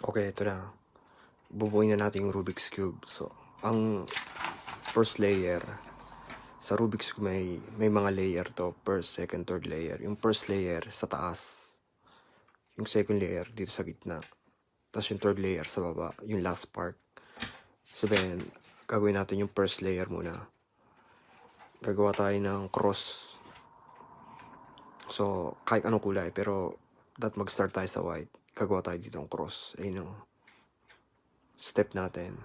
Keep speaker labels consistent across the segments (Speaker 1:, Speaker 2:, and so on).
Speaker 1: Okay, ito na. Bubuuin na natin yung Rubik's Cube. So, ang first layer, sa Rubik's Cube may mga layer to. First, second, third layer. Yung first layer sa taas. Yung second layer dito sa gitna. Tapos yung third layer sa baba. Yung last part. So then, gagawin natin yung first layer muna. Gagawa tayo ng cross. So, kahit anong kulay. Pero, mag-start tayo sa white. Gagawa tayo dito ng cross. Ayun yung step natin.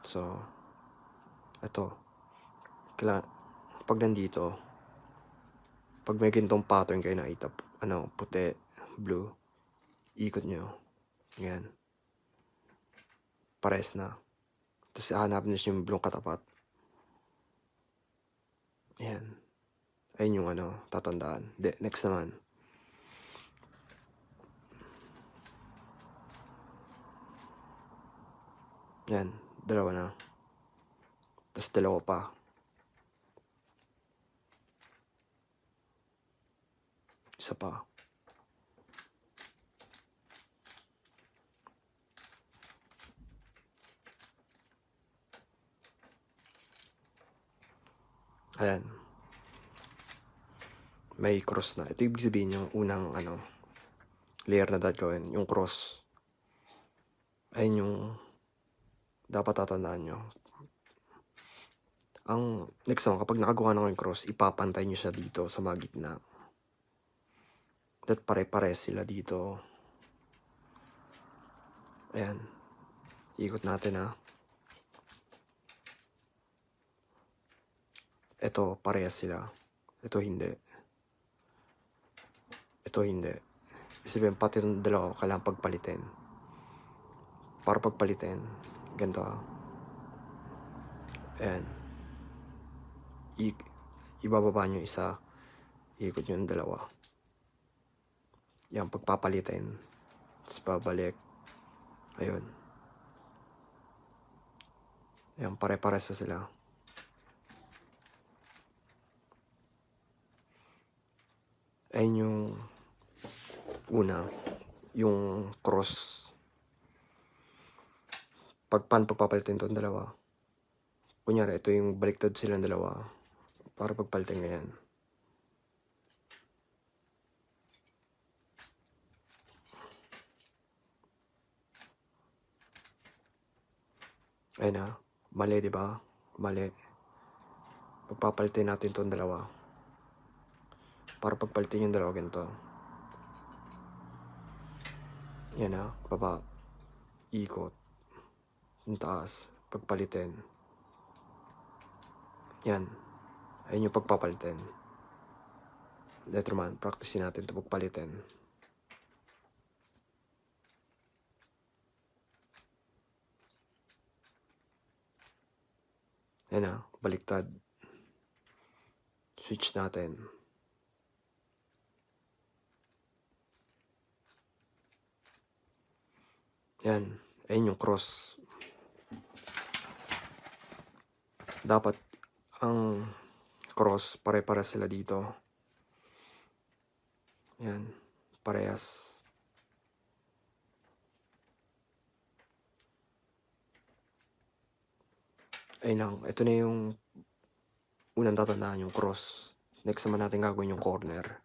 Speaker 1: So, ito. Pag nandito, pag may gintong pattern kayo nakita, puti, blue, ikot nyo. Yan. Pares na. Tapos hahanapin nyo yung blue katapat. Yan. Ayun yung tatandaan. Next naman. Yan. Dalawa na. Tapos dalawa pa. Isa pa. Ayan. May cross na. Ito ibig sabihin yung unang layer na gawin. Yung cross. Ayun yung dapat tatandaan nyo. Ang next naman, kapag nakagawa na yung cross, ipapantay nyo siya dito sa mga gitna. That pare-pare sila dito. Ayan. Ikot natin ha. Ito, parehas sila. Ito hindi. Ito hindi. Isipin, pati itong dalawa kailangan pagpalitin. Para pagpalitin, ganito ha. Ayan. Ibababa nyo isa. Ikot nyo yung dalawa. Yan, pagpapalitin. Tapos babalik. Ayun. Yan, pare-pares na sila. Ayun yung una. Yung cross. Pagpapalitin itong dalawa. Kunyari, ito yung baliktad silang dalawa. Para pagpalitin ganyan. Ayun na. Mali, diba? Mali. Pagpapalitin natin itong dalawa. Para pagpalitin yung dalawa ganito. Yan na. Baba. Ikot. Yung taas. Pagpalitin. Yan. Ayun yung pagpapalitin. Later man, practicein natin ito pagpalitin. Yan na, baliktad. Switch natin. Yan, ayun yung cross. Dapat ang cross, pare-para sila dito. Yan, parehas. Ayun lang, ito na yung unang tatandaan yung cross. Next naman natin gagawin yung corner.